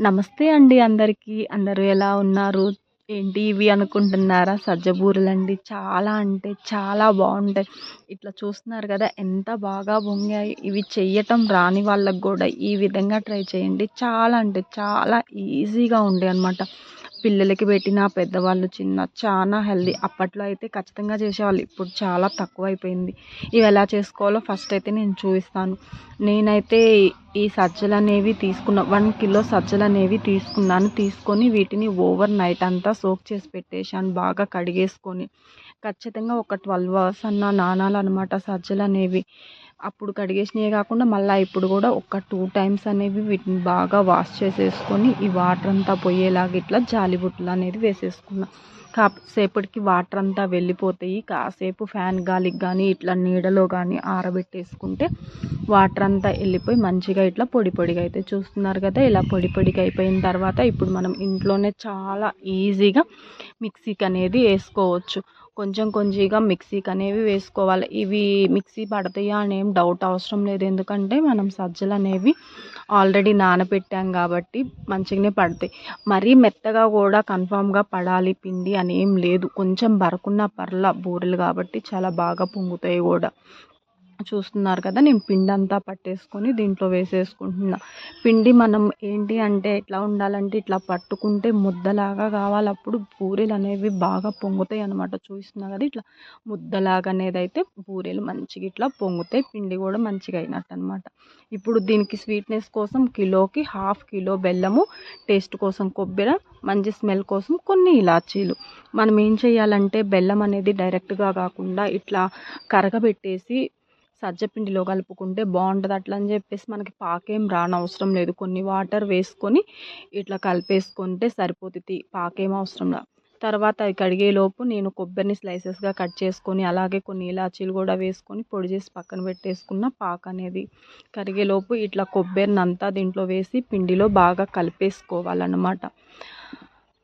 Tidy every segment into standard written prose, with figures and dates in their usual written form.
నమస్తే అండి అందరికీ. అందరూ ఎలా ఉన్నారు? ఏంటి ఇవి అనుకుంటున్నారా? సజ్జ బూరెలండి. చాలా అంటే చాలా బావుంటాయి. ఇట్లా చూస్తున్నారు గదా! ఎంత బాగా పొంగాయి. ఇవి చెయ్యటం రాని వాళ్ళకి గూడా ఈ విధంగా ట్రై చేయండి. చాలా అంటే చాలా ఈజీగా ఉంటాయన్నమాట. పిల్లలకి పెట్టినా, పెద్దవాళ్ళు చానా హెల్తీ. అప్పట్లో అయితే ఖచ్చితంగా చేసేవాళ్ళు. ఇప్పుడు చాలా తక్కువైపోయింది. ఇవి ఎలా చేసుకోవాలో ఫస్ట్ అయితే నేను చూపిస్తాను. నేనైతే ఈ సజ్జలనేవి తీసుకున్న 1 కిలో సజ్జలనేవి తీసుకొని వీటిని ఓవర్ నైట్ అంతా సోక్ చేసి పెట్టేశాను బాగా కడిగేసుకొని. ఖచ్చితంగా ఒక 12 అవర్స్ అన్నా నానాలన్నమాట సజ్జలనేవి. అప్పుడు కడిగేసినవే కాకుండా మళ్ళీ ఇప్పుడు కూడా ఒక 2 టైమ్స్ అనేవి వీటిని బాగా వాష్ చేసేసుకొని ఈ వాటర్ అంతా పోయేలాగా ఇట్లా జాలిబుట్టలు అనేది వేసేసుకున్నా. కాసేపటికి వాటర్ అంతా వెళ్ళిపోతాయి. కాసేపు ఫ్యాన్ గాలికి కానీ ఇట్లా నీడలో కానీ ఆరబెట్టేసుకుంటే వాటర్ అంతా వెళ్ళిపోయి మంచిగా ఇట్లా పొడి పొడిగా అయితే చూస్తున్నారు కదా. ఇలా పొడి పొడిగా అయిపోయిన తర్వాత ఇప్పుడు మనం ఇంట్లోనే చాలా ఈజీగా మిక్సీకి అనేది వేసుకోవచ్చు. కొంచెం కొంచెంగా మిక్సీకి అనేవి వేసుకోవాలి. ఇవి మిక్సీ పడతాయా అని ఏం డౌట్ అవసరం లేదు. ఎందుకంటే మనం సజ్జలు అనేవి ఆల్రెడీ నానబెట్టాం కాబట్టి మంచిగానే పడతాయి. మరీ మెత్తగా కూడా కన్ఫామ్గా పడాలి పిండి అని ఏం లేదు. కొంచెం బరకున్న పర్ల బూరెలు కాబట్టి చాలా బాగా పొంగుతాయి కూడా. చూస్తున్నారు కదా, నేను పిండి అంతా పట్టేసుకొని దీంట్లో వేసేసుకుంటున్నా. పిండి మనం ఏంటి అంటే ఎట్లా ఉండాలంటే ఇట్లా పట్టుకుంటే ముద్దలాగా కావాలి. అప్పుడు పూరీలు అనేవి బాగా పొంగుతాయి అనమాట. చూస్తున్నా కదా, ఇట్లా ముద్దలాగా అనేది అయితే పూరీలు మంచిగా ఇట్లా పొంగుతాయి. పిండి కూడా మంచిగా అయినట్టు అనమాట. ఇప్పుడు దీనికి స్వీట్నెస్ కోసం కిలోకి 1/2 కిలో బెల్లము, టేస్ట్ కోసం కొబ్బరి, మంచి స్మెల్ కోసం కొన్ని ఇలాచీలు. మనం ఏం చేయాలంటే బెల్లం అనేది డైరెక్ట్గా కాకుండా ఇట్లా కరగబెట్టేసి సజ్జపిండిలో కలుపుకుంటే బాగుంటుంది. అట్లా అని చెప్పేసి మనకి పాకేం రానవసరం లేదు. కొన్ని వాటర్ వేసుకొని ఇట్లా కలిపేసుకుంటే సరిపోతుంది. పాకేం అవసరం లేదు. తర్వాత అది కడిగేలోపు నేను కొబ్బరిని స్లైసెస్గా కట్ చేసుకొని అలాగే కొన్ని ఇలాచీలు కూడా వేసుకొని పొడి చేసి పక్కన పెట్టేసుకున్న. పాక అనేది కరిగేలోపు ఇట్లా కొబ్బరిని అంతా దీంట్లో వేసి పిండిలో బాగా కలిపేసుకోవాలన్నమాట.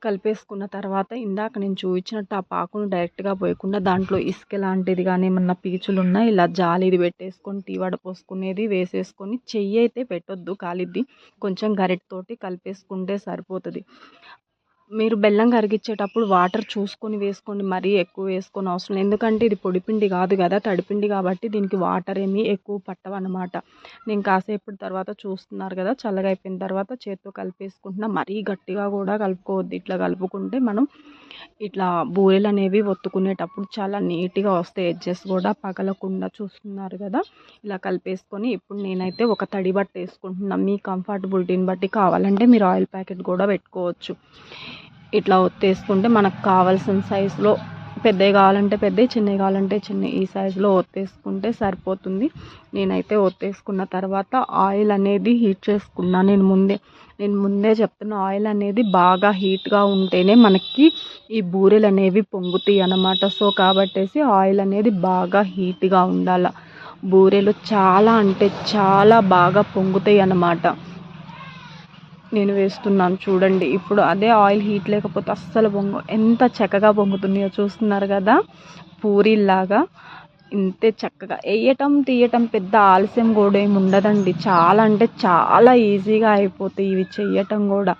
కలిపేసుకున్న తర్వాత ఇందాక నేను చూపించినట్టు ఆ పాకును డైరెక్ట్గా పోయకుండా దాంట్లో ఇసుక లాంటిది కానీ ఏమన్నా పీచులు ఉన్నా ఇలా జాలిది పెట్టేసుకొని టీ వడపోసుకునేది వేసేసుకొని, చెయ్యి అయితే పెట్టొద్దు కాలిద్ది. కొంచెం గరిటతోటి కలిపేసుకుంటే సరిపోతుంది. మీరు బెల్లం కరిగించేటప్పుడు వాటర్ చూసుకొని వేసుకోండి. మరీ ఎక్కువ వేసుకొని అవసరం లేదు. ఎందుకంటే ఇది పొడిపిండి కాదు కదా, తడిపిండి కాబట్టి దీనికి వాటర్ ఏమీ ఎక్కువ పట్టవన్నమాట. నేను కాసేపు తర్వాత చూస్తున్నారు కదా, చల్లగా అయిపోయిన తర్వాత చేత్తో కలిపేసుకుంటున్నా. మరీ గట్టిగా కూడా కలుపుకోవద్దు. ఇట్లా కలుపుకుంటే మనం ఇట్లా బూరెలు అనేవి ఒత్తుకునేటప్పుడు చాలా నీట్గా వస్తాయి. ఎడ్జెస్ కూడా పగలకుండా. చూస్తున్నారు కదా, ఇలా కలిపేసుకొని ఇప్పుడు నేనైతే ఒక తడి బట్ట వేసుకుంటున్నాను. మీ కంఫర్టబిలిటీని బట్టి కావాలంటే మీరు ఆయిల్ ప్యాకెట్ కూడా పెట్టుకోవచ్చు. ఇట్లా ఒత్తేసుకుంటే మనకు కావాల్సిన సైజులో పెద్దవి కావాలంటే పెద్దవి, చిన్నవి కావాలంటే చిన్నవి, ఈ సైజులో ఒత్తేసుకుంటే సరిపోతుంది. నేనైతే ఒత్తేసుకున్న తర్వాత ఆయిల్ అనేది హీట్ చేసుకున్నా. నేను ముందే చెప్తున్నా, ఆయిల్ అనేది బాగా హీట్గా ఉంటేనే మనకి ఈ బూరెలు అనేవి పొంగుతాయి అన్నమాట. సో కాబట్టేసి ఆయిల్ అనేది బాగా హీట్గా ఉండాలి. బూరెలు చాలా అంటే చాలా బాగా పొంగుతాయి అన్నమాట. నేను వేస్తున్నాను చూడండి. ఇప్పుడు అదే ఆయిల్ హీట్ లేకపోతే అస్సలు ఎంత చక్కగా పొంగుతున్నాయో చూస్తున్నారు కదా, పూరీలాగా. ఇంతే చక్కగా వేయటం తీయటం పెద్ద ఆలస్యం కూడా ఏమి ఉండదండి. చాలా అంటే చాలా ఈజీగా అయిపోతాయి ఇవి చెయ్యటం కూడా.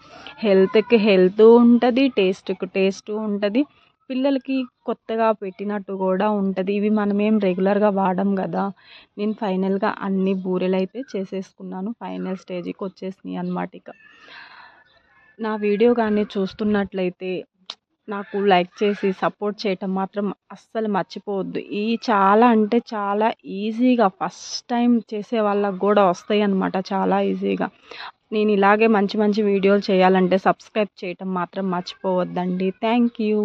హెల్త్కి హెల్త్ ఉంటుంది, టేస్ట్కి టేస్ట్ ఉంటుంది, పిల్లలకి కొత్తగా పెట్టినట్టు కూడా ఉంటుంది. ఇవి మనమేం రెగ్యులర్గా వాడం కదా. నేను ఫైనల్గా అన్ని బూరెలు అయితే చేసేసుకున్నాను. ఫైనల్ స్టేజ్కి వచ్చేసినాయి అన్నమాట. ఇక నా వీడియో కానీ చూస్తున్నట్లయితే నాకు లైక్ చేసి సపోర్ట్ చేయటం మాత్రం అస్సలు మర్చిపోవద్దు. ఈ చాలా అంటే చాలా ఈజీగా ఫస్ట్ టైం చేసే వాళ్ళకు కూడా వస్తాయి అన్నమాట, చాలా ఈజీగా. నేను ఇలాగే మంచి మంచి వీడియోలు చేయాలంటే సబ్స్క్రైబ్ చేయటం మాత్రం మర్చిపోవద్దండి. Thank you.